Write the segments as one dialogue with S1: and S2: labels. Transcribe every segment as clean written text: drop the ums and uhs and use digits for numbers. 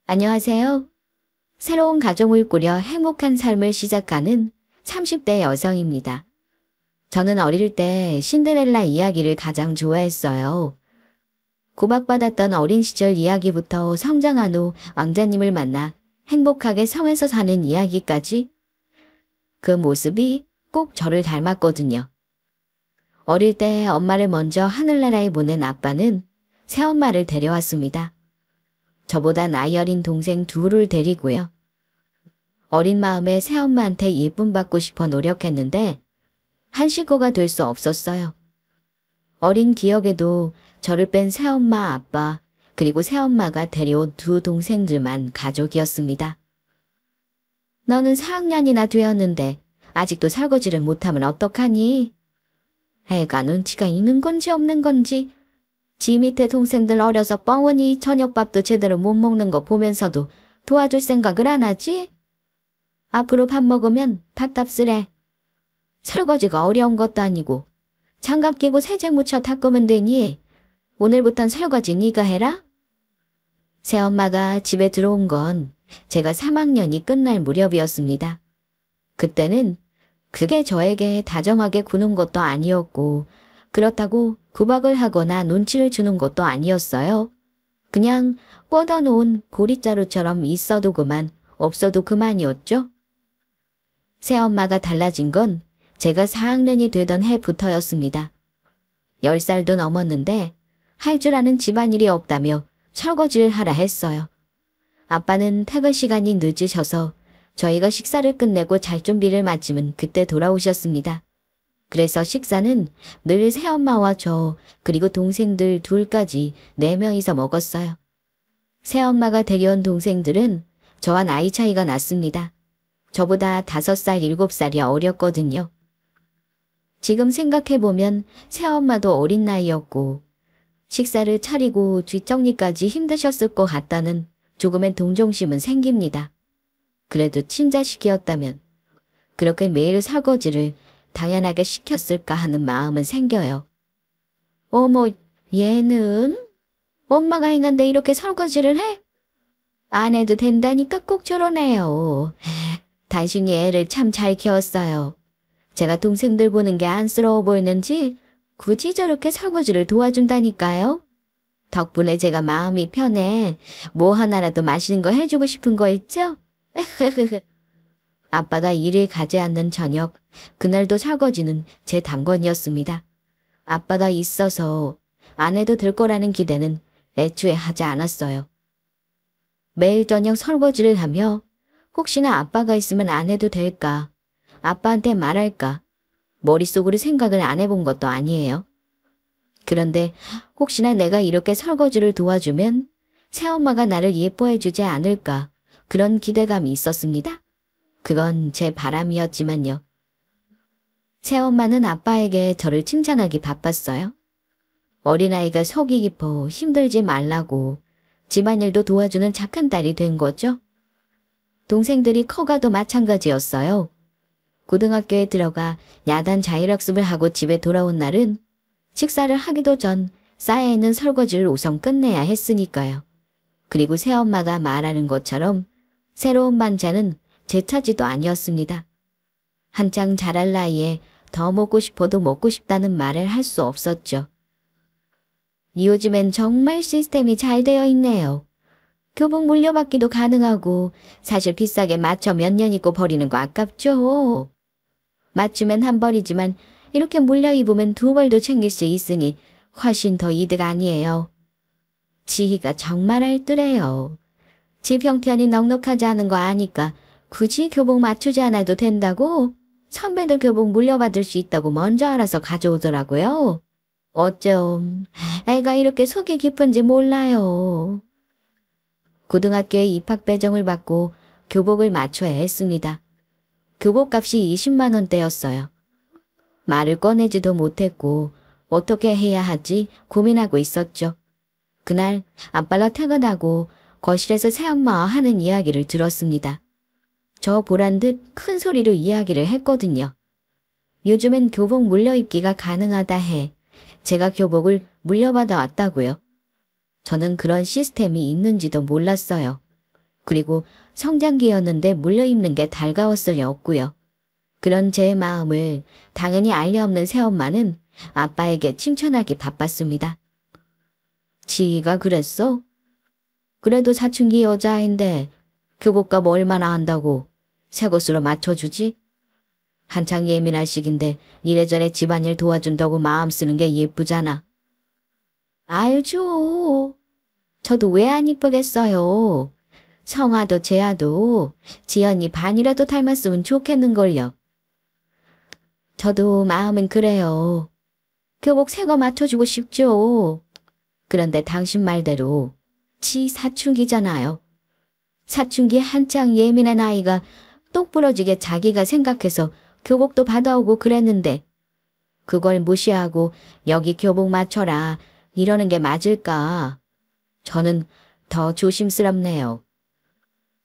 S1: 안녕하세요. 새로운 가정을 꾸려 행복한 삶을 시작하는 30대 여성입니다. 저는 어릴 때 신데렐라 이야기를 가장 좋아했어요. 구박받았던 어린 시절 이야기부터 성장한 후 왕자님을 만나 행복하게 성에서 사는 이야기까지 그 모습이 꼭 저를 닮았거든요. 어릴 때 엄마를 먼저 하늘나라에 보낸 아빠는 새엄마를 데려왔습니다. 저보다 나이 어린 동생 둘을 데리고요. 어린 마음에 새엄마한테 예쁨 받고 싶어 노력했는데 한 식구가 될 수 없었어요. 어린 기억에도 저를 뺀 새엄마 아빠 그리고 새엄마가 데려온 두 동생들만 가족이었습니다. 너는 4학년이나 되었는데 아직도 설거지를 못하면 어떡하니? 애가 눈치가 있는 건지 없는 건지 지 밑에 동생들 어려서 뻥원이 저녁밥도 제대로 못 먹는 거 보면서도 도와줄 생각을 안 하지? 앞으로 밥 먹으면 밥값을 설거지가 어려운 것도 아니고 장갑 끼고 세제 묻혀 닦으면 되니 오늘부턴 설거지 네가 해라? 새엄마가 집에 들어온 건 제가 3학년이 끝날 무렵이었습니다. 그때는 그게 저에게 다정하게 구는 것도 아니었고 그렇다고 구박을 하거나 눈치를 주는 것도 아니었어요. 그냥 뻗어놓은 보릿자루처럼 있어도 그만, 없어도 그만이었죠. 새엄마가 달라진 건 제가 4학년이 되던 해부터였습니다. 10살도 넘었는데 할 줄 아는 집안일이 없다며 설거지를 하라 했어요. 아빠는 퇴근 시간이 늦으셔서 저희가 식사를 끝내고 잘 준비를 마치면 그때 돌아오셨습니다. 그래서 식사는 늘 새엄마와 저 그리고 동생들 둘까지 4명이서 먹었어요. 새엄마가 데려온 동생들은 저와 나이 차이가 났습니다. 저보다 5살, 7살이 어렸거든요. 지금 생각해보면 새엄마도 어린 나이였고 식사를 차리고 뒷정리까지 힘드셨을 것 같다는 조금의 동정심은 생깁니다. 그래도 친자식이었다면 그렇게 매일 설거지를 당연하게 시켰을까 하는 마음은 생겨요. 어머, 얘는? 엄마가 했는데 이렇게 설거지를 해? 안 해도 된다니까 꼭 저러네요. 당신이 애를 참 잘 키웠어요. 제가 동생들 보는 게 안쓰러워 보이는지 굳이 저렇게 설거지를 도와준다니까요. 덕분에 제가 마음이 편해. 뭐 하나라도 맛있는 거 해주고 싶은 거 있죠? 아빠가 일을 가지 않는 저녁, 그날도 설거지는 제 당번이었습니다. 아빠가 있어서 안 해도 될 거라는 기대는 애초에 하지 않았어요. 매일 저녁 설거지를 하며 혹시나 아빠가 있으면 안 해도 될까, 아빠한테 말할까, 머릿속으로 생각을 안 해본 것도 아니에요. 그런데 혹시나 내가 이렇게 설거지를 도와주면 새엄마가 나를 예뻐해주지 않을까, 그런 기대감이 있었습니다. 그건 제 바람이었지만요. 새엄마는 아빠에게 저를 칭찬하기 바빴어요. 어린아이가 속이 깊어 힘들지 말라고 집안일도 도와주는 착한 딸이 된 거죠. 동생들이 커가도 마찬가지였어요. 고등학교에 들어가 야단 자율학습을 하고 집에 돌아온 날은 식사를 하기도 전 쌓여있는 설거지를 우선 끝내야 했으니까요. 그리고 새엄마가 말하는 것처럼 새로운 반찬은 제 차지도 아니었습니다. 한창 자랄 나이에 더 먹고 싶어도 먹고 싶다는 말을 할 수 없었죠. 요즘엔 정말 시스템이 잘 되어 있네요. 교복 물려받기도 가능하고 사실 비싸게 맞춰 몇 년 입고 버리는 거 아깝죠. 맞추면 한 벌이지만 이렇게 물려 입으면 2벌도 챙길 수 있으니 훨씬 더 이득 아니에요. 지희가 정말 알뜰해요. 집 형편이 넉넉하지 않은 거 아니까 굳이 교복 맞추지 않아도 된다고 선배들 교복 물려받을 수 있다고 먼저 알아서 가져오더라고요. 어쩜 애가 이렇게 속이 깊은지 몰라요. 고등학교에 입학 배정을 받고 교복을 맞춰야 했습니다. 교복값이 20만 원대였어요. 말을 꺼내지도 못했고 어떻게 해야 하지 고민하고 있었죠. 그날 아빠가 퇴근하고 거실에서 새엄마와 하는 이야기를 들었습니다. 저 보란 듯 큰 소리로 이야기를 했거든요. 요즘엔 교복 물려입기가 가능하다 해 제가 교복을 물려받아 왔다고요. 저는 그런 시스템이 있는지도 몰랐어요. 그리고 성장기였는데 물려입는 게 달가웠을 리 없고요. 그런 제 마음을 당연히 알리 없는 새엄마는 아빠에게 칭찬하기 바빴습니다. 지희가 그랬어? 그래도 사춘기 여자인데 교복값 얼마나 한다고 새 것으로 맞춰주지? 한창 예민할 시기인데 이래저래 집안일 도와준다고 마음 쓰는 게 예쁘잖아. 알죠. 저도 왜 안 이쁘겠어요. 성아도 재아도 지연이 반이라도 닮았으면 좋겠는걸요. 저도 마음은 그래요. 교복 새 거 맞춰주고 싶죠. 그런데 당신 말대로 지 사춘기잖아요. 사춘기 한창 예민한 아이가 똑부러지게 자기가 생각해서 교복도 받아오고 그랬는데 그걸 무시하고 여기 교복 맞춰라 이러는 게 맞을까? 저는 더 조심스럽네요.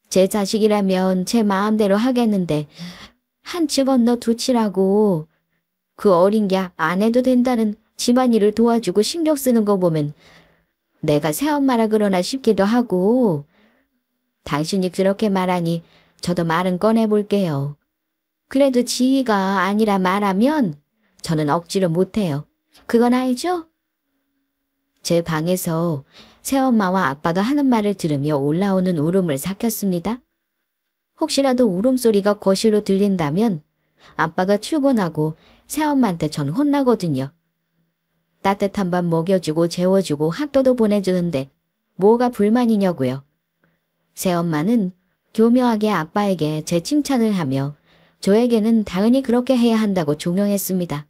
S1: 제 자식이라면 제 마음대로 하겠는데 한 치 건너 두 치라고 그 어린 게 안 해도 된다는 집안일을 도와주고 신경 쓰는 거 보면 내가 새엄마라 그러나 싶기도 하고 당신이 그렇게 말하니 저도 말은 꺼내볼게요. 그래도 지희가 아니라 말하면 저는 억지로 못해요. 그건 알죠? 제 방에서 새엄마와 아빠가 하는 말을 들으며 올라오는 울음을 삭혔습니다. 혹시라도 울음소리가 거실로 들린다면 아빠가 출근하고 새엄마한테 전 혼나거든요. 따뜻한 밥 먹여주고 재워주고 학교도 보내주는데 뭐가 불만이냐고요. 새엄마는 교묘하게 아빠에게 제 칭찬을 하며 저에게는 당연히 그렇게 해야 한다고 종용했습니다.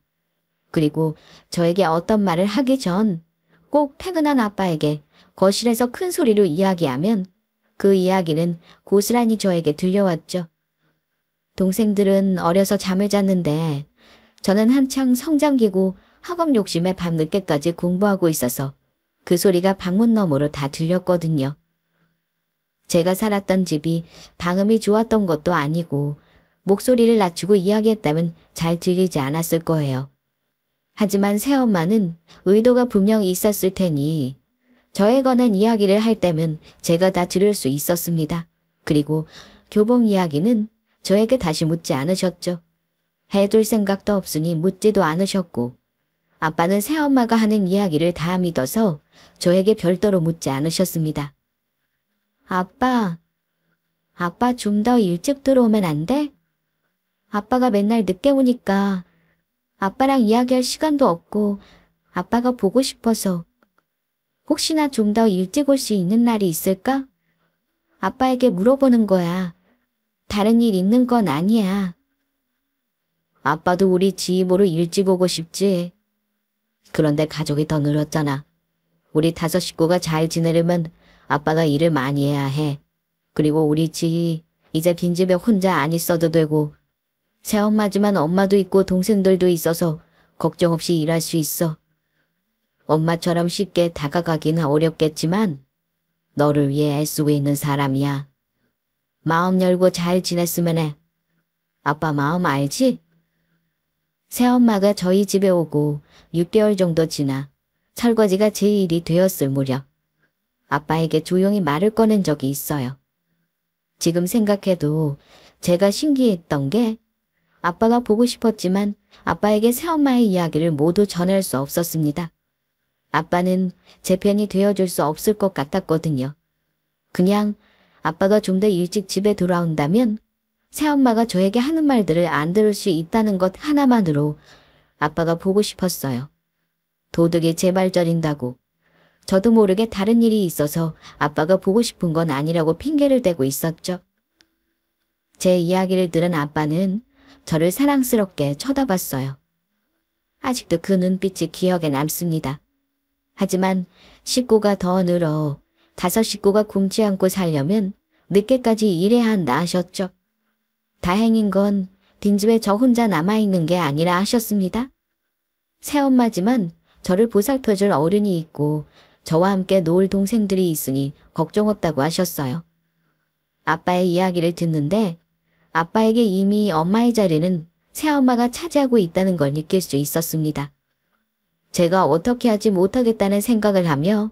S1: 그리고 저에게 어떤 말을 하기 전 꼭 퇴근한 아빠에게 거실에서 큰 소리로 이야기하면 그 이야기는 고스란히 저에게 들려왔죠. 동생들은 어려서 잠을 잤는데 저는 한창 성장기고 학업 욕심에 밤늦게까지 공부하고 있어서 그 소리가 방문 너머로 다 들렸거든요. 제가 살았던 집이 방음이 좋았던 것도 아니고 목소리를 낮추고 이야기했다면 잘 들리지 않았을 거예요. 하지만 새엄마는 의도가 분명히 있었을 테니 저에 관한 이야기를 할 때면 제가 다 들을 수 있었습니다. 그리고 교복 이야기는 저에게 다시 묻지 않으셨죠. 해둘 생각도 없으니 묻지도 않으셨고 아빠는 새엄마가 하는 이야기를 다 믿어서 저에게 별도로 묻지 않으셨습니다. 아빠 좀 더 일찍 들어오면 안 돼? 아빠가 맨날 늦게 오니까 아빠랑 이야기할 시간도 없고 아빠가 보고 싶어서 혹시나 좀 더 일찍 올 수 있는 날이 있을까? 아빠에게 물어보는 거야. 다른 일 있는 건 아니야. 아빠도 우리 지희 보러 일찍 오고 싶지. 그런데 가족이 더 늘었잖아. 우리 5 식구가 잘 지내려면 아빠가 일을 많이 해야 해. 그리고 우리 지희 이제 빈집에 혼자 안 있어도 되고 새엄마지만 엄마도 있고 동생들도 있어서 걱정 없이 일할 수 있어. 엄마처럼 쉽게 다가가기는 어렵겠지만 너를 위해 애쓰고 있는 사람이야. 마음 열고 잘 지냈으면 해. 아빠 마음 알지? 새엄마가 저희 집에 오고 6개월 정도 지나 설거지가 제 일이 되었을 무렵 아빠에게 조용히 말을 꺼낸 적이 있어요. 지금 생각해도 제가 신기했던 게 아빠가 보고 싶었지만 아빠에게 새엄마의 이야기를 모두 전할 수 없었습니다. 아빠는 제 편이 되어줄 수 없을 것 같았거든요. 그냥 아빠가 좀 더 일찍 집에 돌아온다면 새엄마가 저에게 하는 말들을 안 들을 수 있다는 것 하나만으로 아빠가 보고 싶었어요. 도둑이 제 말 저린다고. 저도 모르게 다른 일이 있어서 아빠가 보고 싶은 건 아니라고 핑계를 대고 있었죠. 제 이야기를 들은 아빠는 저를 사랑스럽게 쳐다봤어요. 아직도 그 눈빛이 기억에 남습니다. 하지만 식구가 더 늘어 5 식구가 굶지 않고 살려면 늦게까지 일해야 한다 하셨죠. 다행인 건 빈집에 저 혼자 남아있는 게 아니라 하셨습니다. 새엄마지만 저를 보살펴줄 어른이 있고 저와 함께 놀 동생들이 있으니 걱정 없다고 하셨어요. 아빠의 이야기를 듣는데 아빠에게 이미 엄마의 자리는 새엄마가 차지하고 있다는 걸 느낄 수 있었습니다. 제가 어떻게 하지 못하겠다는 생각을 하며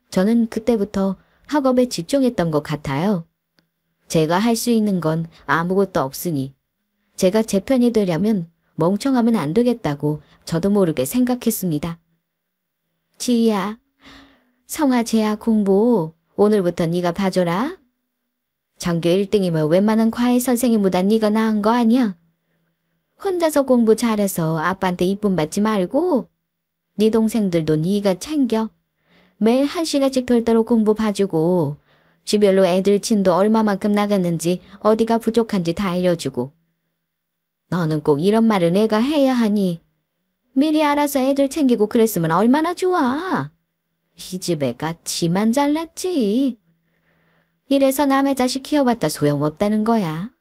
S1: 저는 그때부터 학업에 집중했던 것 같아요. 제가 할 수 있는 건 아무것도 없으니 제가 제 편이 되려면 멍청하면 안 되겠다고 저도 모르게 생각했습니다. 지희야, 성화제야 공부 오늘부터 네가 봐줘라. 전교 1등이면 웬만한 과외 선생님보다 네가 나은 거 아니야? 혼자서 공부 잘해서 아빠한테 이쁨 받지 말고 네 동생들도 네가 챙겨. 매일 1시간씩 별도로 공부 봐주고 주별로 애들 진도 얼마만큼 나갔는지 어디가 부족한지 다 알려주고. 너는 꼭 이런 말을 내가 해야 하니? 미리 알아서 애들 챙기고 그랬으면 얼마나 좋아. 이 집 애가 지만 잘났지. 이래서 남의 자식 키워봤다 소용없다는 거야.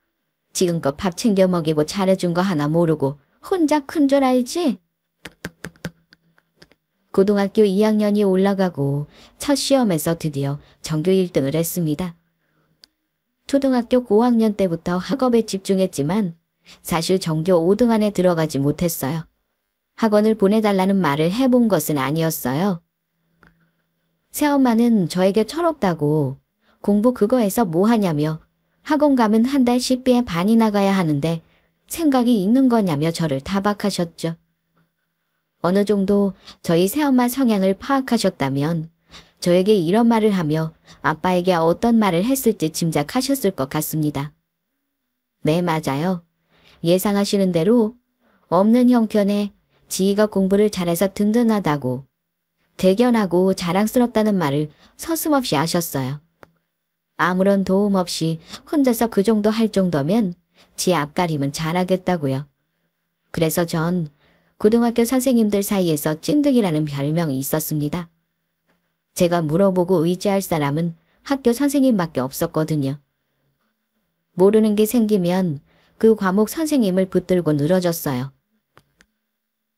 S1: 지금껏 밥 챙겨 먹이고 잘해준 거 하나 모르고 혼자 큰 줄 알지? 고등학교 2학년이 올라가고 첫 시험에서 드디어 전교 1등을 했습니다. 초등학교 고학년 때부터 학업에 집중했지만 사실 전교 5등 안에 들어가지 못했어요. 학원을 보내달라는 말을 해본 것은 아니었어요. 새엄마는 저에게 철없다고 공부 그거 해서 뭐 하냐며 학원 가면 한 달 식비에 반이 나가야 하는데 생각이 있는 거냐며 저를 타박하셨죠. 어느 정도 저희 새엄마 성향을 파악하셨다면 저에게 이런 말을 하며 아빠에게 어떤 말을 했을지 짐작하셨을 것 같습니다. 네, 맞아요. 예상하시는 대로 없는 형편에 지희가 공부를 잘해서 든든하다고 대견하고 자랑스럽다는 말을 서슴없이 하셨어요. 아무런 도움 없이 혼자서 그 정도 할 정도면 지 앞가림은 잘하겠다고요. 그래서 전 고등학교 선생님들 사이에서 찐득이라는 별명이 있었습니다. 제가 물어보고 의지할 사람은 학교 선생님밖에 없었거든요. 모르는 게 생기면 그 과목 선생님을 붙들고 늘어졌어요.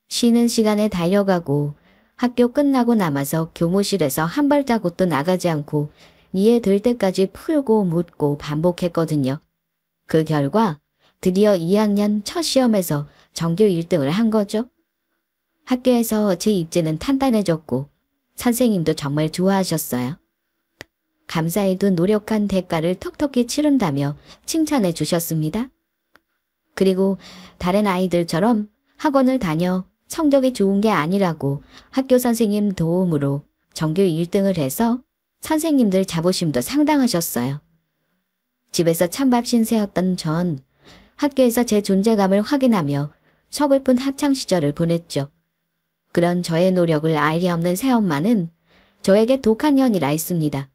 S1: 쉬는 시간에 달려가고 학교 끝나고 남아서 교무실에서 한 발자국도 나가지 않고 이해될 때까지 풀고 묻고 반복했거든요. 그 결과 드디어 2학년 첫 시험에서 전교 1등을 한 거죠. 학교에서 제 입지는 탄탄해졌고 선생님도 정말 좋아하셨어요. 감사해도 노력한 대가를 톡톡히 치른다며 칭찬해 주셨습니다. 그리고 다른 아이들처럼 학원을 다녀 성적이 좋은 게 아니라고 학교 선생님 도움으로 전교 1등을 해서 선생님들 자부심도 상당하셨어요. 집에서 찬밥 신세였던 전 학교에서 제 존재감을 확인하며 서글픈 학창시절을 보냈죠. 그런 저의 노력을 알리 없는 새엄마는 저에게 독한 년이라 했습니다.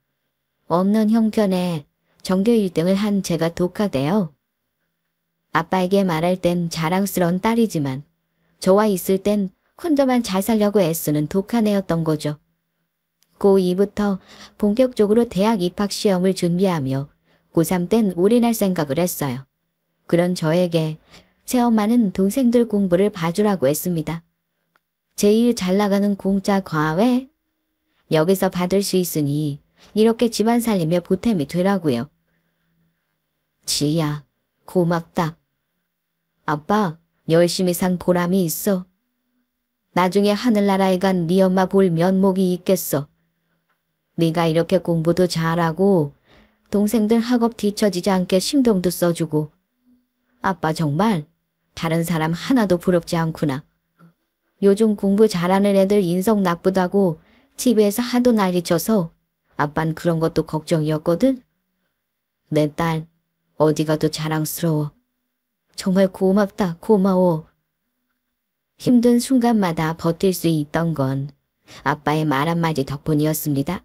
S1: 없는 형편에 전교 1등을 한 제가 독하대요. 아빠에게 말할 땐 자랑스러운 딸이지만 저와 있을 땐 혼자만 잘 살려고 애쓰는 독한 애였던 거죠. 고2부터 본격적으로 대학 입학 시험을 준비하며 고3 땐 올인할 생각을 했어요. 그런 저에게 새엄마는 동생들 공부를 봐주라고 했습니다. 제일 잘 나가는 공짜 과외? 여기서 받을 수 있으니 이렇게 집안 살림에 보탬이 되라고요. 지희야, 고맙다. 아빠, 열심히 산 보람이 있어. 나중에 하늘나라에 간 네 엄마 볼 면목이 있겠어. 네가 이렇게 공부도 잘하고 동생들 학업 뒤처지지 않게 신경도 써주고 아빠 정말 다른 사람 하나도 부럽지 않구나. 요즘 공부 잘하는 애들 인성 나쁘다고 TV에서 하도 난리쳐서 아빤 그런 것도 걱정이었거든. 내 딸 어디 가도 자랑스러워. 정말 고맙다. 고마워. 힘든 순간마다 버틸 수 있던 건 아빠의 말 한마디 덕분이었습니다.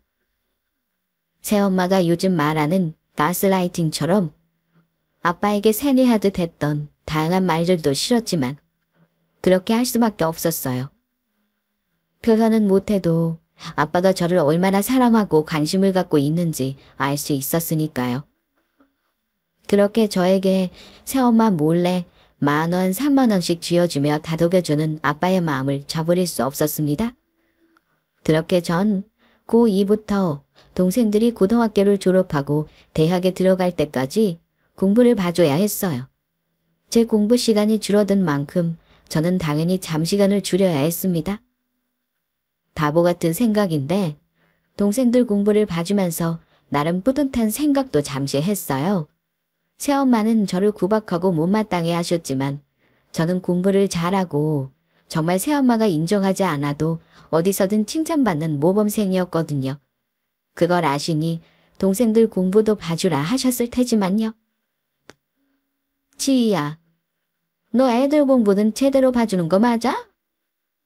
S1: 새엄마가 요즘 말하는 가스라이팅처럼 아빠에게 세뇌하듯 했던 다양한 말들도 싫었지만 그렇게 할 수밖에 없었어요. 표현은 못해도 아빠가 저를 얼마나 사랑하고 관심을 갖고 있는지 알 수 있었으니까요. 그렇게 저에게 새엄마 몰래 10,000원, 30,000원씩 쥐어주며 다독여주는 아빠의 마음을 저버릴 수 없었습니다. 그렇게 전 고2부터 동생들이 고등학교를 졸업하고 대학에 들어갈 때까지 공부를 봐줘야 했어요. 제 공부 시간이 줄어든 만큼 저는 당연히 잠시간을 줄여야 했습니다. 바보 같은 생각인데 동생들 공부를 봐주면서 나름 뿌듯한 생각도 잠시 했어요. 새엄마는 저를 구박하고 못마땅해 하셨지만 저는 공부를 잘하고 정말 새엄마가 인정하지 않아도 어디서든 칭찬받는 모범생이었거든요. 그걸 아시니 동생들 공부도 봐주라 하셨을 테지만요. 지희야, 너 애들 공부는 제대로 봐주는 거 맞아?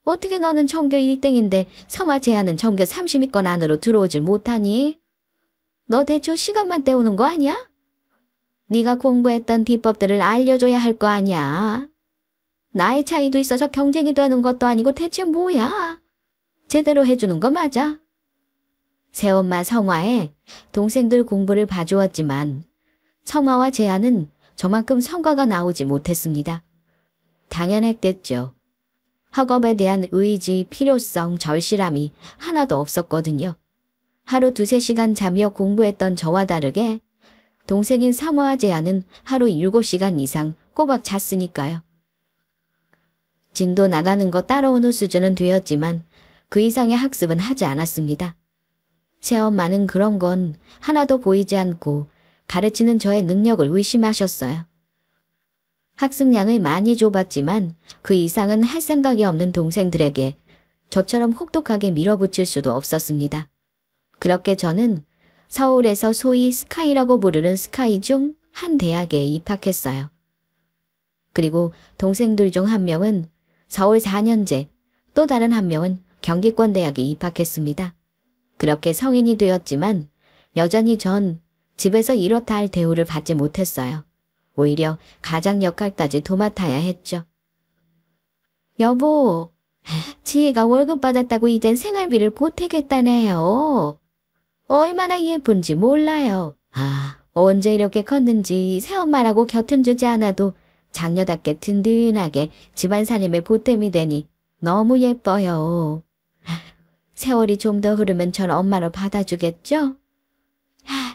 S1: 어떻게 너는 전교 1등인데 성화 제한은 전교 30위권 안으로 들어오질 못하니? 너 대충 시간만 때우는 거 아니야? 네가 공부했던 비법들을 알려줘야 할 거 아니야. 나이 차이도 있어서 경쟁이 되는 것도 아니고 대체 뭐야? 제대로 해주는 거 맞아? 새엄마 성화에 동생들 공부를 봐주었지만 성화와 제한은 저만큼 성과가 나오지 못했습니다. 당연했겠죠. 학업에 대한 의지, 필요성, 절실함이 하나도 없었거든요. 하루 2~3시간 자며 공부했던 저와 다르게 동생인 성화와 제한은 하루 7시간 이상 꼬박 잤으니까요. 진도 나가는 거 따라오는 수준은 되었지만 그 이상의 학습은 하지 않았습니다. 새엄마는 그런 건 하나도 보이지 않고 가르치는 저의 능력을 의심하셨어요. 학습량을 많이 줘봤지만 그 이상은 할 생각이 없는 동생들에게 저처럼 혹독하게 밀어붙일 수도 없었습니다. 그렇게 저는 서울에서 소위 스카이라고 부르는 스카이 중 한 대학에 입학했어요. 그리고 동생들 중 한 명은 서울 4년제, 또 다른 한 명은 경기권 대학에 입학했습니다. 그렇게 성인이 되었지만 여전히 전 집에서 이렇다 할 대우를 받지 못했어요. 오히려 가장 역할까지 도맡아야 했죠. 여보, 지혜가 월급 받았다고 이젠 생활비를 보태겠다네요. 얼마나 예쁜지 몰라요. 언제 이렇게 컸는지 새엄마라고 곁은 주지 않아도 장녀답게 든든하게 집안 살림에 보탬이 되니 너무 예뻐요. 세월이 좀 더 흐르면 전 엄마로 받아주겠죠?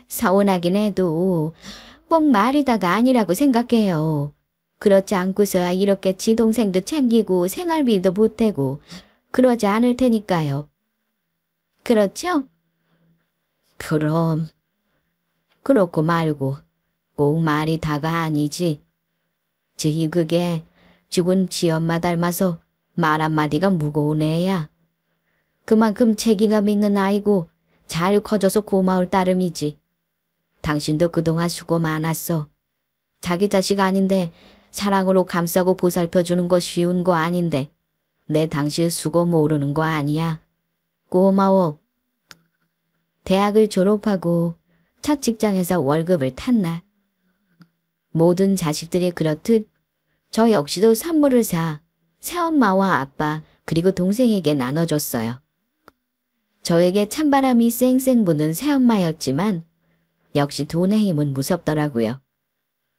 S1: 서운하긴 해도 꼭 말이다가 아니라고 생각해요. 그렇지 않고서야 이렇게 지 동생도 챙기고 생활비도 보태고 그러지 않을 테니까요. 그렇죠? 그럼 그렇고 말고 꼭 말이 다가 아니지. 지희 그게 죽은 지 엄마 닮아서 말 한마디가 무거운 애야. 그만큼 책임감 있는 아이고 잘 커져서 고마울 따름이지. 당신도 그동안 수고 많았어. 자기 자식 아닌데 사랑으로 감싸고 보살펴주는 거 쉬운 거 아닌데 내 당신 수고 모르는 거 아니야. 고마워. 대학을 졸업하고 첫 직장에서 월급을 탄 날. 모든 자식들이 그렇듯 저 역시도 선물을 사 새엄마와 아빠 그리고 동생에게 나눠줬어요. 저에게 찬바람이 쌩쌩 부는 새엄마였지만 역시 돈의 힘은 무섭더라고요.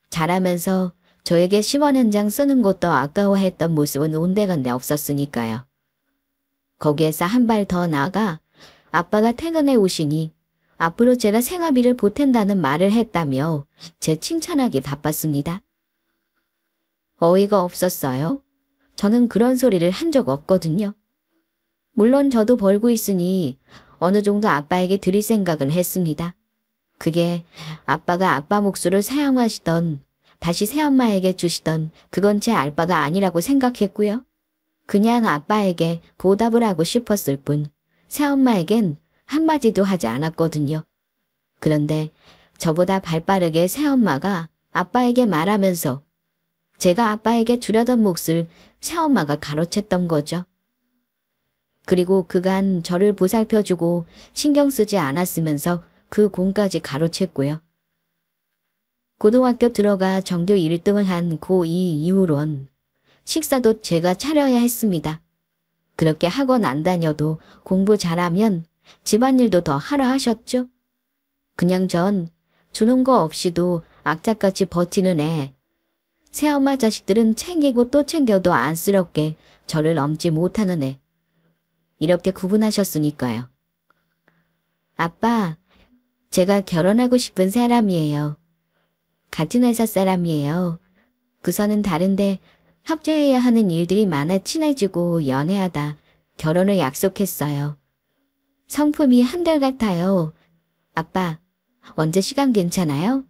S1: 자라면서 저에게 10원 한 장 쓰는 것도 아까워했던 모습은 온데간데 없었으니까요. 거기에서 한 발 더 나아가 아빠가 퇴근해 오시니 앞으로 제가 생활비를 보탠다는 말을 했다며 제 칭찬하기 바빴습니다. 어이가 없었어요. 저는 그런 소리를 한 적 없거든요. 물론 저도 벌고 있으니 어느 정도 아빠에게 드릴 생각은 했습니다. 그게 아빠가 아빠 몫으로 사용하시던 다시 새엄마에게 주시던 그건 제 알바가 아니라고 생각했고요. 그냥 아빠에게 보답을 하고 싶었을 뿐 새엄마에겐 한마디도 하지 않았거든요. 그런데 저보다 발빠르게 새엄마가 아빠에게 말하면서 제가 아빠에게 주려던 몫을 새엄마가 가로챘던 거죠. 그리고 그간 저를 보살펴주고 신경 쓰지 않았으면서 그 공까지 가로챘고요. 고등학교 들어가 전교 1등을 한 고2 이후론 식사도 제가 차려야 했습니다. 그렇게 학원 안 다녀도 공부 잘하면 집안일도 더 하라 하셨죠. 그냥 전 주는 거 없이도 악착같이 버티는 애. 새엄마 자식들은 챙기고 또 챙겨도 안쓰럽게 저를 넘지 못하는 애. 이렇게 구분하셨으니까요. 아빠, 제가 결혼하고 싶은 사람이에요. 같은 회사 사람이에요. 구선은 다른데 합쳐해야 하는 일들이 많아 친해지고 연애하다 결혼을 약속했어요. 성품이 한결같아요. 아빠, 언제 시간 괜찮아요?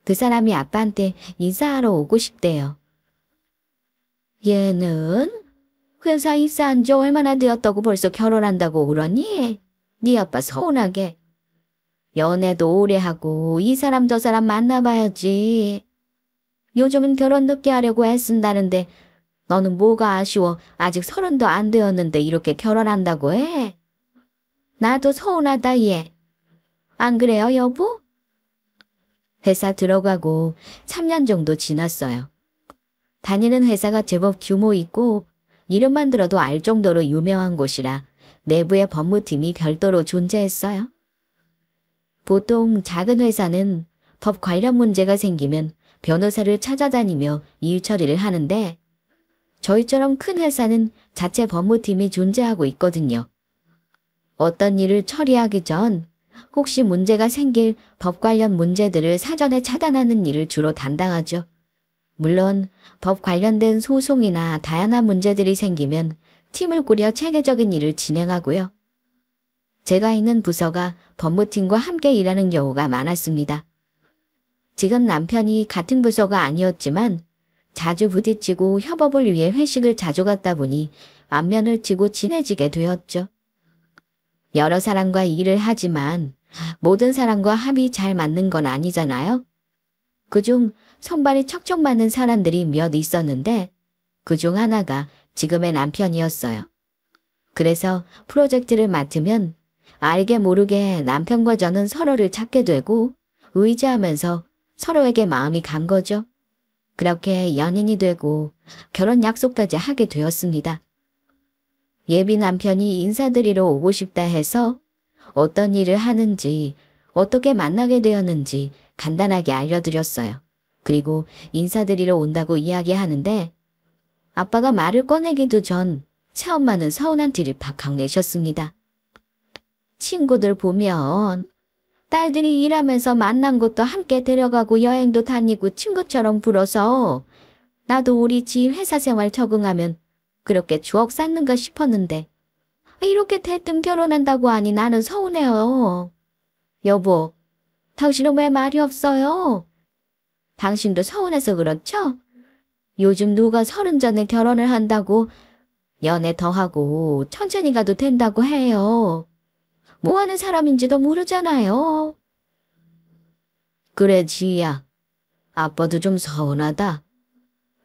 S1: 그 사람이 아빠한테 인사하러 오고 싶대요. 얘는 회사 입사한 지 얼마나 되었다고 벌써 결혼한다고 그러니? 네 아빠 서운하게. 연애도 오래 하고 이 사람 저 사람 만나봐야지. 요즘은 결혼 늦게 하려고 애쓴다는데 너는 뭐가 아쉬워? 아직 30도 안 되었는데 이렇게 결혼한다고 해? 나도 서운하다 얘. 안 그래요 여보? 회사 들어가고 3년 정도 지났어요. 다니는 회사가 제법 규모 있고 이름만 들어도 알 정도로 유명한 곳이라 내부의 법무팀이 별도로 존재했어요. 보통 작은 회사는 법 관련 문제가 생기면 변호사를 찾아다니며 일 처리를 하는데 저희처럼 큰 회사는 자체 법무팀이 존재하고 있거든요. 어떤 일을 처리하기 전 혹시 문제가 생길 법 관련 문제들을 사전에 차단하는 일을 주로 담당하죠. 물론 법 관련된 소송이나 다양한 문제들이 생기면 팀을 꾸려 체계적인 일을 진행하고요. 제가 있는 부서가 법무팀과 함께 일하는 경우가 많았습니다. 지금 남편이 같은 부서가 아니었지만 자주 부딪히고 협업을 위해 회식을 자주 갔다 보니 안면을 치고 친해지게 되었죠. 여러 사람과 일을 하지만 모든 사람과 합이 잘 맞는 건 아니잖아요. 그중 손발이 척척 맞는 사람들이 몇 있었는데 그중 하나가 지금의 남편이었어요. 그래서 프로젝트를 맡으면 알게 모르게 남편과 저는 서로를 찾게 되고 의지하면서 서로에게 마음이 간 거죠. 그렇게 연인이 되고 결혼 약속까지 하게 되었습니다. 예비 남편이 인사드리러 오고 싶다 해서 어떤 일을 하는지 어떻게 만나게 되었는지 간단하게 알려드렸어요. 그리고 인사드리러 온다고 이야기하는데 아빠가 말을 꺼내기도 전 새엄마는 서운한 티를 팍팍 내셨습니다. 친구들 보면 딸들이 일하면서 만난 곳도 함께 데려가고 여행도 다니고 친구처럼 불어서 나도 우리 집 회사 생활 적응하면 그렇게 추억 쌓는가 싶었는데 이렇게 대뜸 결혼한다고 하니 나는 서운해요. 여보, 당신은 왜 말이 없어요? 당신도 서운해서 그렇죠? 요즘 누가 30 전에 결혼을 한다고 연애 더 하고 천천히 가도 된다고 해요. 뭐 하는 사람인지도 모르잖아요. 그래 지희야. 아빠도 좀 서운하다.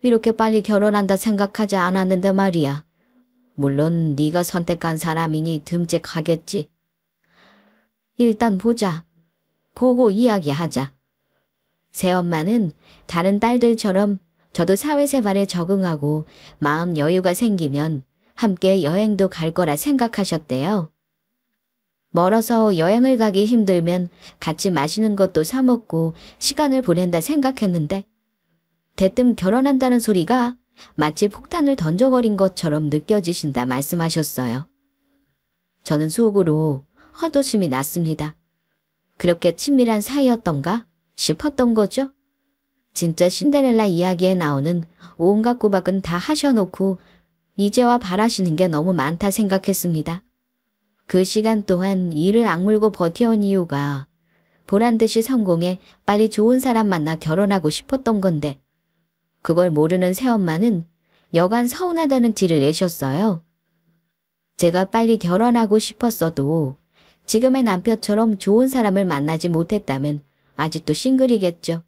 S1: 이렇게 빨리 결혼한다 생각하지 않았는데 말이야. 물론 네가 선택한 사람이니 듬직하겠지. 일단 보자. 보고 이야기하자. 새엄마는 다른 딸들처럼 저도 사회생활에 적응하고 마음 여유가 생기면 함께 여행도 갈 거라 생각하셨대요. 멀어서 여행을 가기 힘들면 같이 맛있는 것도 사 먹고 시간을 보낸다 생각했는데 대뜸 결혼한다는 소리가 마치 폭탄을 던져버린 것처럼 느껴지신다 말씀하셨어요. 저는 속으로 헛웃음이 났습니다. 그렇게 친밀한 사이였던가 싶었던 거죠. 진짜 신데렐라 이야기에 나오는 온갖 구박은 다 하셔놓고 이제와 바라시는 게 너무 많다 생각했습니다. 그 시간 동안 이를 악물고 버텨온 이유가 보란듯이 성공해 빨리 좋은 사람 만나 결혼하고 싶었던 건데 그걸 모르는 새엄마는 여간 서운하다는 티를 내셨어요. 제가 빨리 결혼하고 싶었어도 지금의 남편처럼 좋은 사람을 만나지 못했다면 아직도 싱글이겠죠.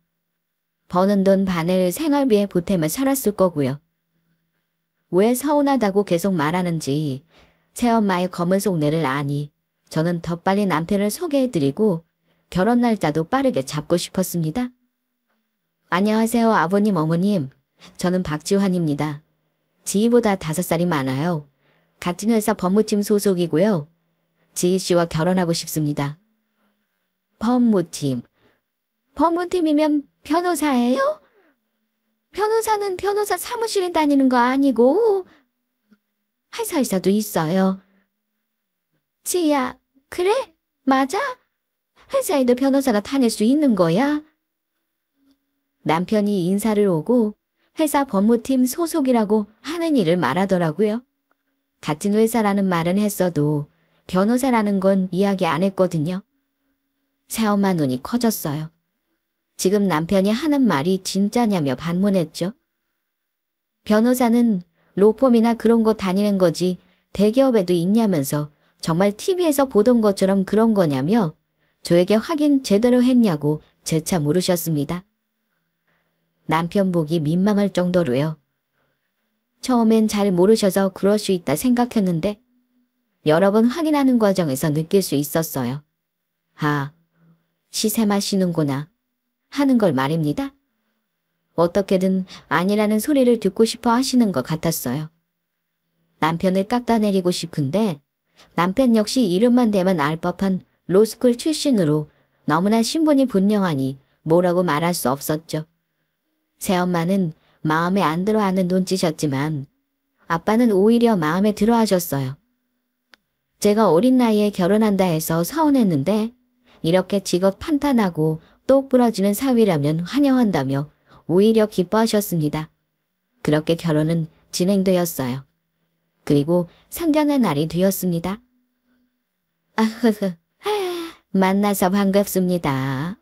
S1: 버는 돈 반을 생활비에 보태며 살았을 거고요. 왜 서운하다고 계속 말하는지 새엄마의 검은 속내를 아니 저는 더 빨리 남편을 소개해드리고 결혼 날짜도 빠르게 잡고 싶었습니다. 안녕하세요 아버님 어머님. 저는 박지환입니다. 지희보다 5살이 많아요. 같은 회사 법무팀 소속이고요. 지희 씨와 결혼하고 싶습니다. 법무팀. 법무팀이면 변호사예요? 변호사는 변호사 사무실에 다니는 거 아니고 회사도 있어요. 지희야, 그래? 맞아? 회사에도 변호사가 다닐 수 있는 거야? 남편이 인사를 오고 회사 법무팀 소속이라고 하는 일을 말하더라고요. 같은 회사라는 말은 했어도 변호사라는 건 이야기 안 했거든요. 새엄마 눈이 커졌어요. 지금 남편이 하는 말이 진짜냐며 반문했죠. 변호사는 로펌이나 그런 거 다니는 거지 대기업에도 있냐면서 정말 TV에서 보던 것처럼 그런 거냐며 저에게 확인 제대로 했냐고 재차 물으셨습니다. 남편 보기 민망할 정도로요. 처음엔 잘 모르셔서 그럴 수 있다 생각했는데 여러 번 확인하는 과정에서 느낄 수 있었어요. 아, 시세 마시는구나 하는 걸 말입니다. 어떻게든 아니라는 소리를 듣고 싶어 하시는 것 같았어요. 남편을 깎아내리고 싶은데 남편 역시 이름만 대면 알 법한 로스쿨 출신으로 너무나 신분이 분명하니 뭐라고 말할 수 없었죠. 새엄마는 마음에 안 들어하는 눈치셨지만 아빠는 오히려 마음에 들어 하셨어요. 제가 어린 나이에 결혼한다 해서 서운했는데 이렇게 직업 판단하고 똑 부러지는 사위라면 환영한다며 오히려 기뻐하셨습니다. 그렇게 결혼은 진행되었어요. 그리고 상견례 날이 되었습니다. 아흐흐, 만나서 반갑습니다.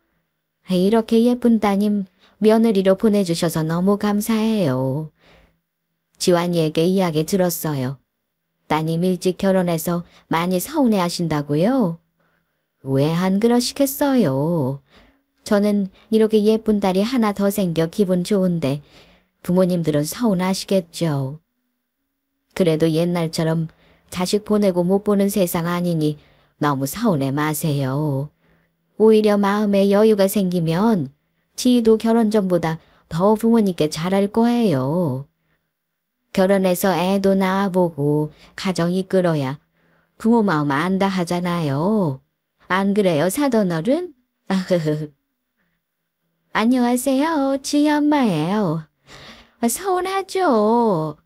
S1: 이렇게 예쁜 따님 며느리로 보내주셔서 너무 감사해요. 지환이에게 이야기 들었어요. 따님 일찍 결혼해서 많이 서운해 하신다고요? 왜 안 그러시겠어요? 저는 이렇게 예쁜 딸이 하나 더 생겨 기분 좋은데 부모님들은 서운하시겠죠. 그래도 옛날처럼 자식 보내고 못 보는 세상 아니니 너무 서운해 마세요. 오히려 마음에 여유가 생기면 지희도 결혼 전보다 더 부모님께 잘할 거예요. 결혼해서 애도 낳아보고 가정 이끌어야 부모 마음 안다 하잖아요. 안 그래요, 사돈어른? 안녕하세요, 지희 엄마예요. 서운하죠.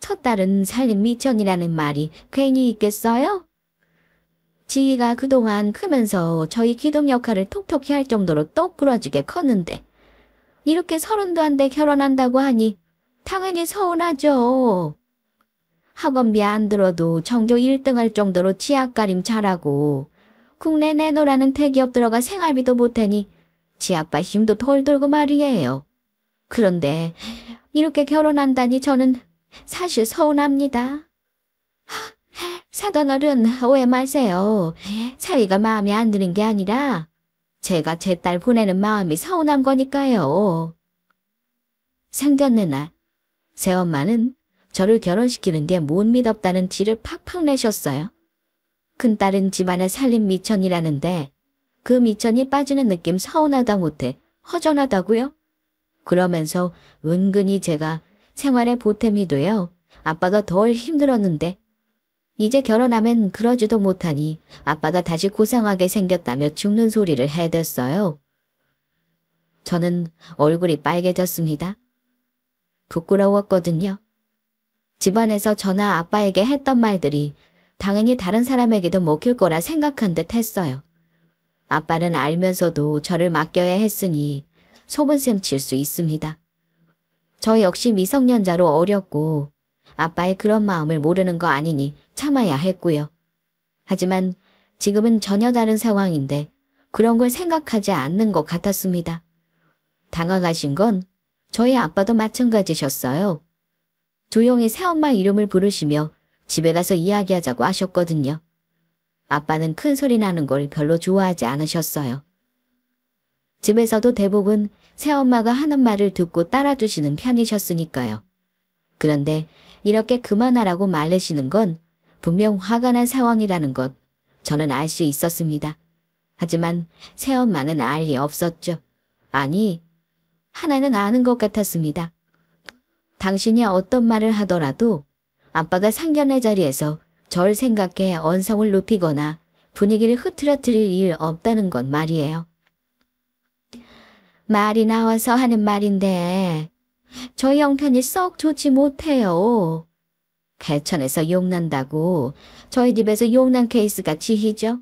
S1: 첫 딸은 살림 미천이라는 말이 괜히 있겠어요? 지희가 그동안 크면서 저희 기둥 역할을 톡톡히 할 정도로 똑 부러지게 컸는데 이렇게 30도 안 돼 결혼한다고 하니 당연히 서운하죠. 학원비 안 들어도 전교 1등 할 정도로 치아까림 잘하고 국내 내노라는 대기업 들어가 생활비도 못하니 지 아빠 힘도 덜 들고 말이에요. 그런데 이렇게 결혼한다니 저는 사실 서운합니다. 사돈어른 오해 마세요. 사위가 마음에 안 드는 게 아니라 제가 제 딸 보내는 마음이 서운한 거니까요. 상견례 날 새엄마는 저를 결혼시키는 게 못 믿었다는 티를 팍팍 내셨어요. 큰딸은 집안의 살림 미천이라는데 그 미천이 빠지는 느낌 서운하다 못해 허전하다고요? 그러면서 은근히 제가 생활에 보탬이 돼요. 아빠가 덜 힘들었는데 이제 결혼하면 그러지도 못하니 아빠가 다시 고생하게 생겼다며 죽는 소리를 해댔어요. 저는 얼굴이 빨개졌습니다. 부끄러웠거든요. 집안에서 저나 아빠에게 했던 말들이 당연히 다른 사람에게도 먹힐 거라 생각한 듯 했어요. 아빠는 알면서도 저를 맡겨야 했으니 속은셈 칠 수 있습니다. 저 역시 미성년자로 어렸고 아빠의 그런 마음을 모르는 거 아니니 참아야 했고요. 하지만 지금은 전혀 다른 상황인데 그런 걸 생각하지 않는 것 같았습니다. 당황하신 건 저희 아빠도 마찬가지셨어요. 조용히 새엄마 이름을 부르시며 집에 가서 이야기하자고 하셨거든요. 아빠는 큰 소리 나는 걸 별로 좋아하지 않으셨어요. 집에서도 대부분 새엄마가 하는 말을 듣고 따라주시는 편이셨으니까요. 그런데 이렇게 그만하라고 말내시는 건 분명 화가 난 상황이라는 것 저는 알 수 있었습니다. 하지만 새엄마는 알 리 없었죠. 아니, 하나는 아는 것 같았습니다. 당신이 어떤 말을 하더라도 아빠가 상견례 자리에서 절 생각해 언성을 높이거나 분위기를 흐트러뜨릴 일 없다는 건 말이에요. 말이 나와서 하는 말인데 저희 형편이 썩 좋지 못해요. 개천에서 욕난다고 저희 집에서 욕난 케이스가 지희죠.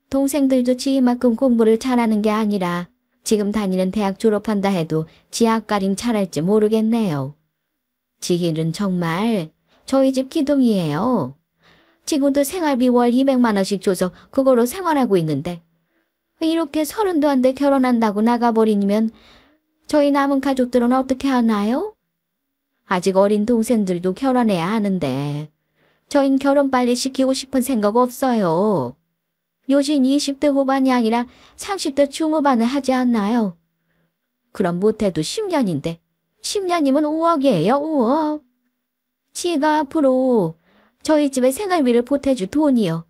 S1: 동생들도 지희만큼 공부를 잘하는 게 아니라 지금 다니는 대학 졸업한다 해도 지하가림 잘할지 모르겠네요. 지희는 정말 저희 집 기둥이에요. 지금도 생활비 월 200만 원씩 줘서 그거로 생활하고 있는데 이렇게 30도 안 돼 결혼한다고 나가버리면 저희 남은 가족들은 어떻게 하나요? 아직 어린 동생들도 결혼해야 하는데 저흰 결혼 빨리 시키고 싶은 생각 없어요. 요즘 20대 후반이 아니라 30대 중후반을 하지 않나요? 그럼 못해도 10년인데 10년이면 5억이에요, 5억. 지가 앞으로 저희 집에 생활비를 보태줄 돈이요.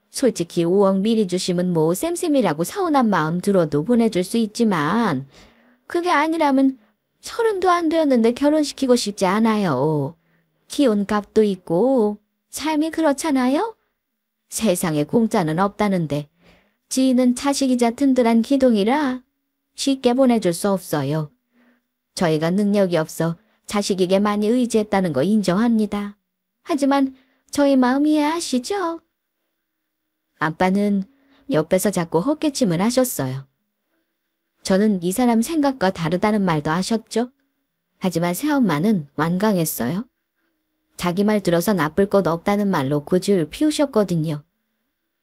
S1: 솔직히 5억 미리 주시면 뭐 쌤쌤이라고 서운한 마음 들어도 보내줄 수 있지만 그게 아니라면 30도 안 되었는데 결혼시키고 싶지 않아요. 기혼값도 있고 삶이 그렇잖아요? 세상에 공짜는 없다는데 지인은 자식이자 든든한 기둥이라 쉽게 보내줄 수 없어요. 저희가 능력이 없어 자식에게 많이 의지했다는 거 인정합니다. 하지만 저희 마음 이해하시죠? 아빠는 옆에서 자꾸 헛기침을 하셨어요. 저는 이 사람 생각과 다르다는 말도 하셨죠. 하지만 새엄마는 완강했어요. 자기 말 들어서 나쁠 것 없다는 말로 고집을 피우셨거든요.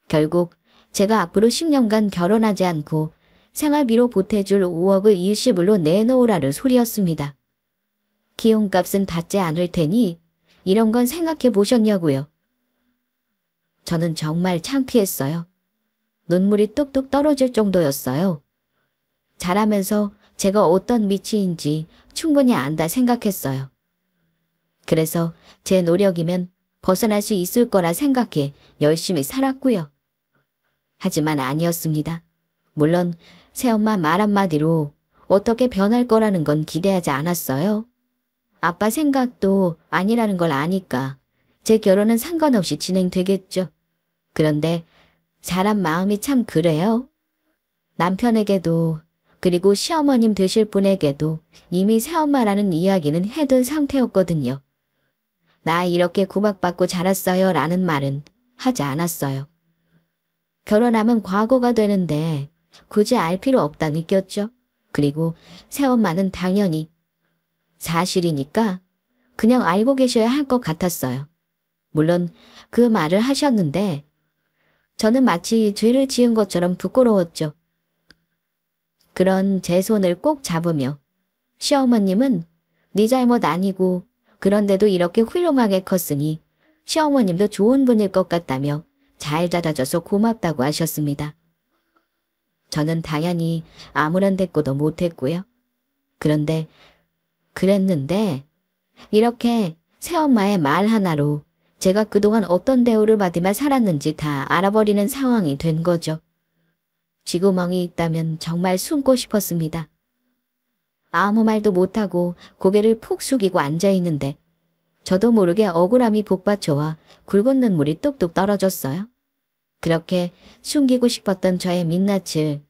S1: 결국 제가 앞으로 10년간 결혼하지 않고 생활비로 보태줄 5억을 일시불로 내놓으라는 소리였습니다. 기혼값은 받지 않을 테니 이런 건 생각해 보셨냐고요. 저는 정말 창피했어요. 눈물이 뚝뚝 떨어질 정도였어요. 자라면서 제가 어떤 미치인지 충분히 안다 생각했어요. 그래서 제 노력이면 벗어날 수 있을 거라 생각해 열심히 살았고요. 하지만 아니었습니다. 물론 새엄마 말 한마디로 어떻게 변할 거라는 건 기대하지 않았어요. 아빠 생각도 아니라는 걸 아니까 제 결혼은 상관없이 진행되겠죠. 그런데 사람 마음이 참 그래요. 남편에게도 그리고 시어머님 되실 분에게도 이미 새엄마라는 이야기는 해둔 상태였거든요. 나 이렇게 구박받고 자랐어요 라는 말은 하지 않았어요. 결혼하면 과거가 되는데 굳이 알 필요 없다 느꼈죠. 그리고 새엄마는 당연히 사실이니까 그냥 알고 계셔야 할 것 같았어요. 물론 그 말을 하셨는데 저는 마치 죄를 지은 것처럼 부끄러웠죠. 그런 제 손을 꼭 잡으며 시어머님은 네 잘못 아니고 그런데도 이렇게 훌륭하게 컸으니 시어머님도 좋은 분일 것 같다며 잘 자라줘서 고맙다고 하셨습니다. 저는 당연히 아무런 대꾸도 못했고요. 그런데 그랬는데 이렇게 새엄마의 말 하나로 제가 그동안 어떤 대우를 받으며 살았는지 다 알아버리는 상황이 된 거죠. 쥐구멍이 있다면 정말 숨고 싶었습니다. 아무 말도 못하고 고개를 푹 숙이고 앉아있는데 저도 모르게 억울함이 복받쳐와 굵은 눈물이 뚝뚝 떨어졌어요. 그렇게 숨기고 싶었던 저의 민낯을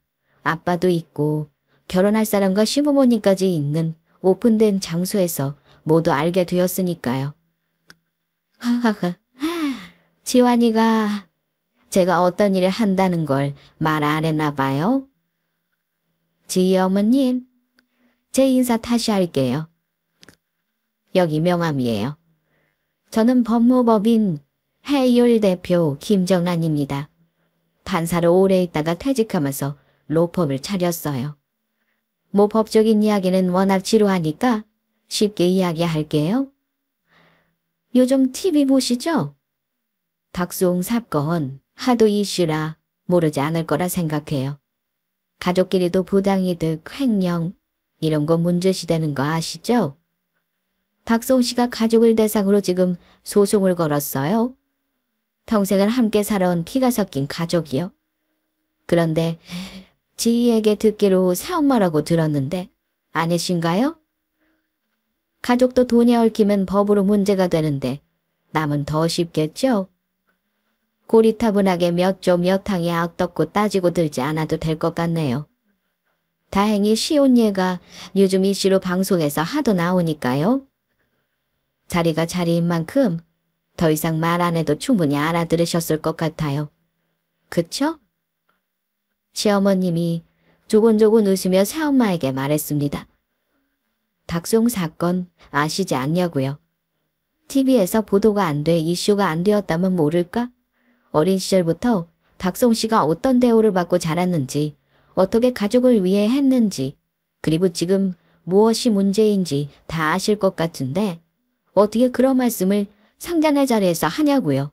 S1: 아빠도 있고 결혼할 사람과 시부모님까지 있는 오픈된 장소에서 모두 알게 되었으니까요. 하하하, 지환이가 제가 어떤 일을 한다는 걸 말 안 했나 봐요. 지희 어머님, 제 인사 다시 할게요. 여기 명함이에요. 저는 법무법인 해율 대표 김정란입니다. 판사로 오래 있다가 퇴직하면서 로펌을 차렸어요. 뭐 법적인 이야기는 워낙 지루하니까 쉽게 이야기할게요. 요즘 TV 보시죠? 박수홍 사건 하도 이슈라 모르지 않을 거라 생각해요. 가족끼리도 부당이득, 횡령 이런 거 문제시되는 거 아시죠? 박수홍 씨가 가족을 대상으로 지금 소송을 걸었어요. 평생을 함께 살아온 피가 섞인 가족이요. 그런데 지희에게 듣기로 새엄마라고 들었는데 아니신가요? 가족도 돈에 얽히면 법으로 문제가 되는데 남은 더 쉽겠죠? 고리타분하게 몇 조 몇 항이 악덮고 따지고 들지 않아도 될 것 같네요. 다행히 시온 예가 요즘 이슈로 방송에서 하도 나오니까요. 자리가 자리인 만큼 더 이상 말 안 해도 충분히 알아들으셨을 것 같아요. 그쵸? 시어머님이 조곤조곤 웃으며 새엄마에게 말했습니다. 박수홍 사건 아시지 않냐고요. TV에서 보도가 안 돼 이슈가 안 되었다면 모를까? 어린 시절부터 박송 씨가 어떤 대우를 받고 자랐는지, 어떻게 가족을 위해 했는지, 그리고 지금 무엇이 문제인지 다 아실 것 같은데 어떻게 그런 말씀을 상견례 자리에서 하냐고요.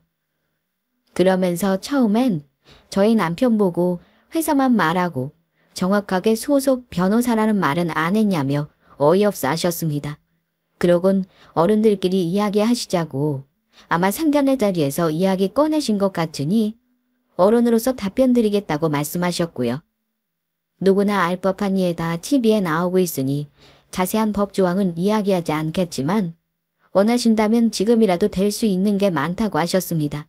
S1: 그러면서 처음엔 저희 남편 보고 회사만 말하고 정확하게 소속 변호사라는 말은 안 했냐며 어이없어 하셨습니다. 그러곤 어른들끼리 이야기하시자고 아마 상견례 자리에서 이야기 꺼내신 것 같으니 어른으로서 답변 드리겠다고 말씀하셨고요. 누구나 알 법한 예다 TV에 나오고 있으니 자세한 법 조항은 이야기하지 않겠지만 원하신다면 지금이라도 될 수 있는 게 많다고 하셨습니다.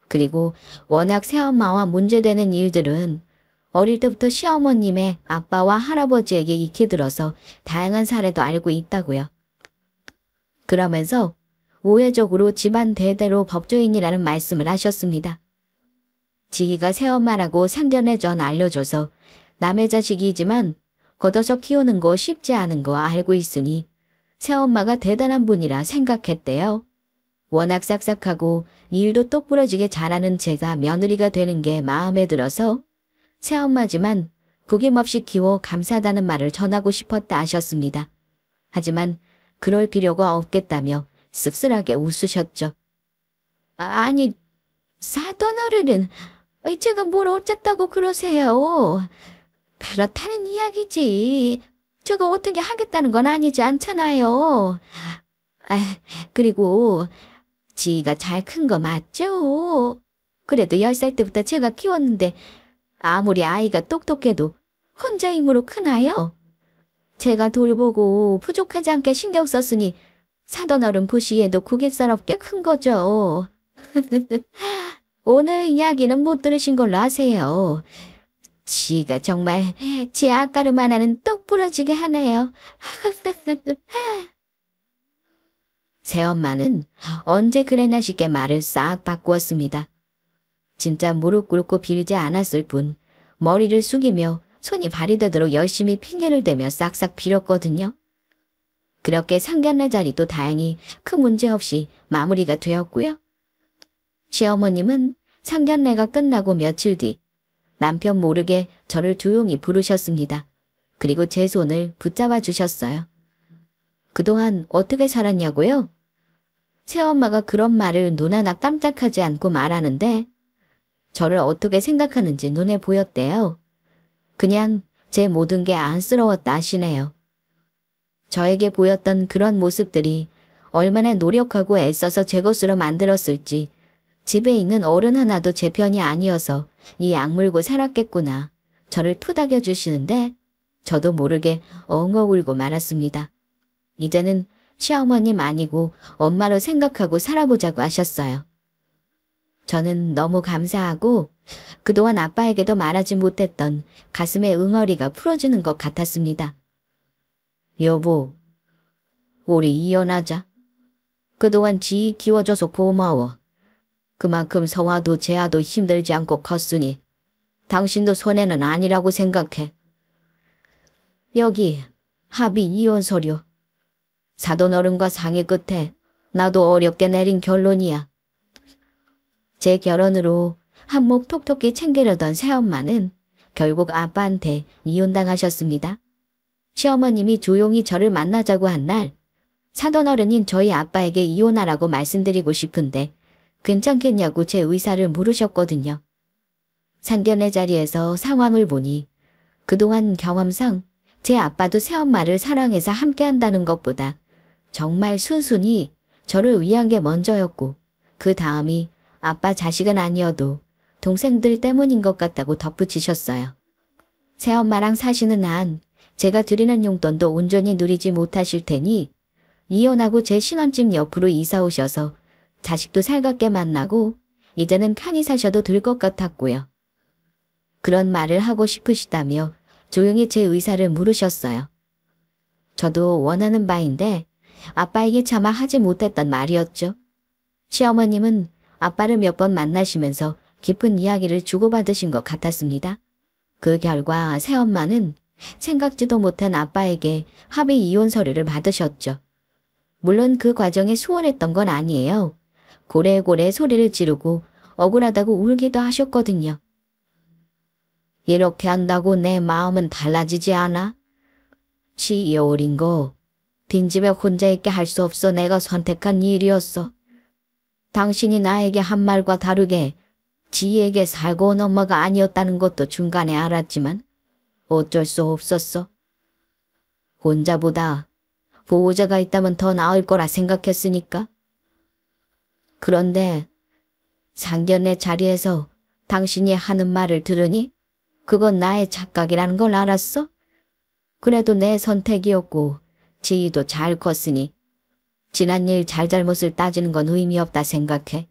S1: 그리고 워낙 새엄마와 문제되는 일들은 어릴 때부터 시어머님의 아빠와 할아버지에게 익히 들어서 다양한 사례도 알고 있다고요. 그러면서 우회적으로 집안 대대로 법조인이라는 말씀을 하셨습니다. 지희가 새엄마라고 상견례 전 알려줘서 남의 자식이지만 걷어서 키우는 거 쉽지 않은 거 알고 있으니 새엄마가 대단한 분이라 생각했대요. 워낙 싹싹하고 일도 똑부러지게 잘하는 제가 며느리가 되는 게 마음에 들어서 새엄마지만 구김없이 키워 감사하다는 말을 전하고 싶었다 하셨습니다. 하지만 그럴 필요가 없겠다며 씁쓸하게 웃으셨죠. 아니, 사돈 어른은 제가 뭘 어쨌다고 그러세요. 그렇다는 이야기지. 제가 어떻게 하겠다는 건 아니지 않잖아요. 그리고 지가 잘 큰 거 맞죠? 그래도 10살 때부터 제가 키웠는데 아무리 아이가 똑똑해도 혼자 힘으로 크나요? 제가 돌보고 부족하지 않게 신경 썼으니 사돈어른 보시기에도 고객스럽게 큰 거죠. 오늘 이야기는 못 들으신 걸로 아세요. 지가 정말 지 아까르만 하는 똑부러지게 하네요. 새엄마는 언제 그랬나 싶게 말을 싹 바꾸었습니다. 진짜 무릎 꿇고 빌지 않았을 뿐 머리를 숙이며 손이 발이 되도록 열심히 핑계를 대며 싹싹 빌었거든요. 그렇게 상견례 자리도 다행히 큰 문제 없이 마무리가 되었고요. 시어머님은 상견례가 끝나고 며칠 뒤 남편 모르게 저를 조용히 부르셨습니다. 그리고 제 손을 붙잡아 주셨어요. 그동안 어떻게 살았냐고요? 새엄마가 그런 말을 눈 하나 깜짝하지 않고 말하는데 저를 어떻게 생각하는지 눈에 보였대요. 그냥 제 모든 게 안쓰러웠다 하시네요. 저에게 보였던 그런 모습들이 얼마나 노력하고 애써서 제 것으로 만들었을지 집에 있는 어른 하나도 제 편이 아니어서 이 악물고 살았겠구나. 저를 토닥여 주시는데 저도 모르게 엉엉 울고 말았습니다. 이제는 시어머님 아니고 엄마로 생각하고 살아보자고 하셨어요. 저는 너무 감사하고 그동안 아빠에게도 말하지 못했던 가슴의 응어리가 풀어지는 것 같았습니다. 여보, 우리 이혼하자. 그동안 지 키워줘서 고마워. 그만큼 성화도 재아도 힘들지 않고 컸으니 당신도 손해는 아니라고 생각해. 여기 합의 이혼 서류. 사돈 어른과 상의 끝에 나도 어렵게 내린 결론이야. 제 결혼으로 한몫 톡톡히 챙기려던 새엄마는 결국 아빠한테 이혼당하셨습니다. 시어머님이 조용히 저를 만나자고 한 날 사돈 어른인 저희 아빠에게 이혼하라고 말씀드리고 싶은데 괜찮겠냐고 제 의사를 물으셨거든요. 상견례 자리에서 상황을 보니 그동안 경험상 제 아빠도 새엄마를 사랑해서 함께한다는 것보다 정말 순순히 저를 위한 게 먼저였고 그 다음이 아빠 자식은 아니어도 동생들 때문인 것 같다고 덧붙이셨어요. 새엄마랑 사시는 한 제가 드리는 용돈도 온전히 누리지 못하실 테니 이혼하고 제 신혼집 옆으로 이사 오셔서 자식도 살갑게 만나고 이제는 편히 사셔도 될 것 같았고요. 그런 말을 하고 싶으시다며 조용히 제 의사를 물으셨어요. 저도 원하는 바인데 아빠에게 차마 하지 못했던 말이었죠. 시어머님은 아빠를 몇 번 만나시면서 깊은 이야기를 주고받으신 것 같았습니다. 그 결과 새엄마는 생각지도 못한 아빠에게 합의 이혼 서류를 받으셨죠. 물론 그 과정에 수월했던 건 아니에요. 고래고래 소리를 지르고 억울하다고 울기도 하셨거든요. 이렇게 한다고 내 마음은 달라지지 않아? 지 어린 거 빈집에 혼자 있게 할 수 없어 내가 선택한 일이었어. 당신이 나에게 한 말과 다르게 지에게 살고 온 엄마가 아니었다는 것도 중간에 알았지만 어쩔 수 없었어. 혼자보다 보호자가 있다면 더 나을 거라 생각했으니까. 그런데 상견례 자리에서 당신이 하는 말을 들으니 그건 나의 착각이라는 걸 알았어. 그래도 내 선택이었고 지희도 잘 컸으니 지난 일 잘잘못을 따지는 건 의미 없다 생각해.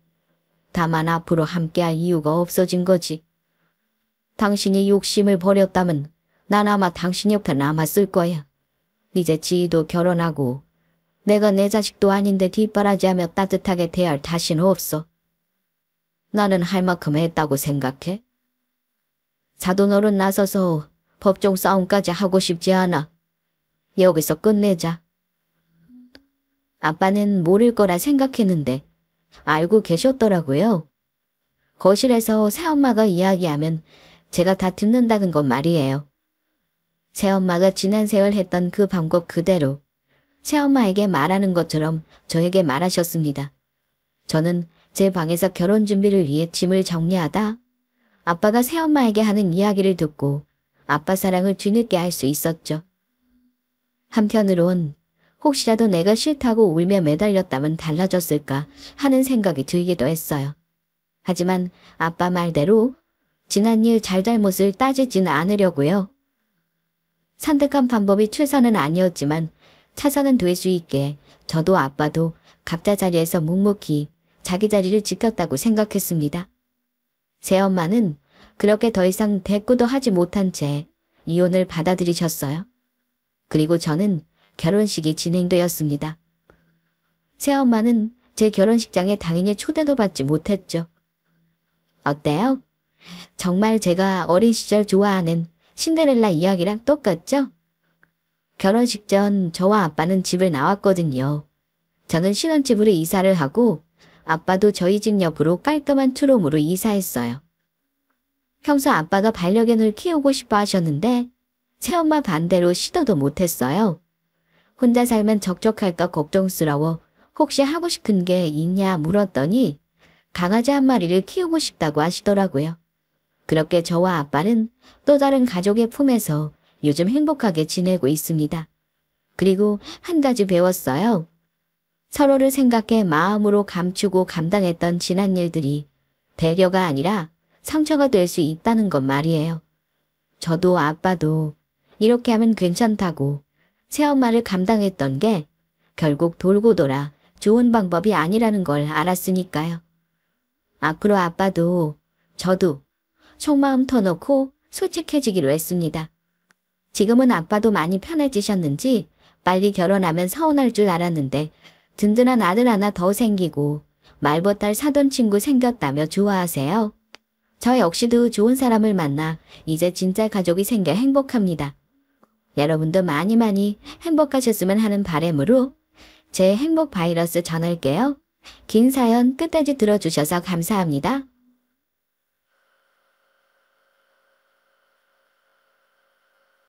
S1: 다만 앞으로 함께할 이유가 없어진 거지. 당신이 욕심을 버렸다면 난 아마 당신 옆에 남았을 거야. 이제 지희도 결혼하고 내가 내 자식도 아닌데 뒷바라지하며 따뜻하게 대할 다시는 없어. 나는 할 만큼 했다고 생각해. 사돈어른 나서서 법정 싸움까지 하고 싶지 않아. 여기서 끝내자. 아빠는 모를 거라 생각했는데 알고 계셨더라고요. 거실에서 새엄마가 이야기하면 제가 다 듣는다는 건 말이에요. 새엄마가 지난 세월 했던 그 방법 그대로 새엄마에게 말하는 것처럼 저에게 말하셨습니다. 저는 제 방에서 결혼 준비를 위해 짐을 정리하다 아빠가 새엄마에게 하는 이야기를 듣고 아빠 사랑을 뒤늦게 알 수 있었죠. 한편으론 혹시라도 내가 싫다고 울며 매달렸다면 달라졌을까 하는 생각이 들기도 했어요. 하지만 아빠 말대로 지난 일 잘잘못을 따지지는 않으려고요. 선택한 방법이 최선은 아니었지만 차선은 될 수 있게 저도 아빠도 각자 자리에서 묵묵히 자기 자리를 지켰다고 생각했습니다. 새엄마는 그렇게 더 이상 대꾸도 하지 못한 채 이혼을 받아들이셨어요. 그리고 저는 결혼식이 진행되었습니다. 새엄마는 제 결혼식장에 당연히 초대도 받지 못했죠. 어때요? 정말 제가 어린 시절 좋아하는 신데렐라 이야기랑 똑같죠? 결혼식 전 저와 아빠는 집을 나왔거든요. 저는 신혼집으로 이사를 하고 아빠도 저희 집 옆으로 깔끔한 투룸으로 이사했어요. 평소 아빠가 반려견을 키우고 싶어 하셨는데 새엄마 반대로 시도도 못했어요. 혼자 살면 적적할까 걱정스러워 혹시 하고 싶은 게 있냐 물었더니 강아지 한 마리를 키우고 싶다고 하시더라고요. 그렇게 저와 아빠는 또 다른 가족의 품에서 요즘 행복하게 지내고 있습니다. 그리고 한 가지 배웠어요. 서로를 생각해 마음으로 감추고 감당했던 지난 일들이 배려가 아니라 상처가 될 수 있다는 것 말이에요. 저도 아빠도 이렇게 하면 괜찮다고 새엄마를 감당했던 게 결국 돌고 돌아 좋은 방법이 아니라는 걸 알았으니까요. 앞으로 아빠도 저도 속마음 터놓고 솔직해지기로 했습니다. 지금은 아빠도 많이 편해지셨는지 빨리 결혼하면 서운할 줄 알았는데 든든한 아들 하나 더 생기고 말 못할 사돈 친구 생겼다며 좋아하세요. 저 역시도 좋은 사람을 만나 이제 진짜 가족이 생겨 행복합니다. 여러분도 많이 행복하셨으면 하는 바람으로 제 행복 바이러스 전할게요. 긴 사연 끝까지 들어주셔서 감사합니다.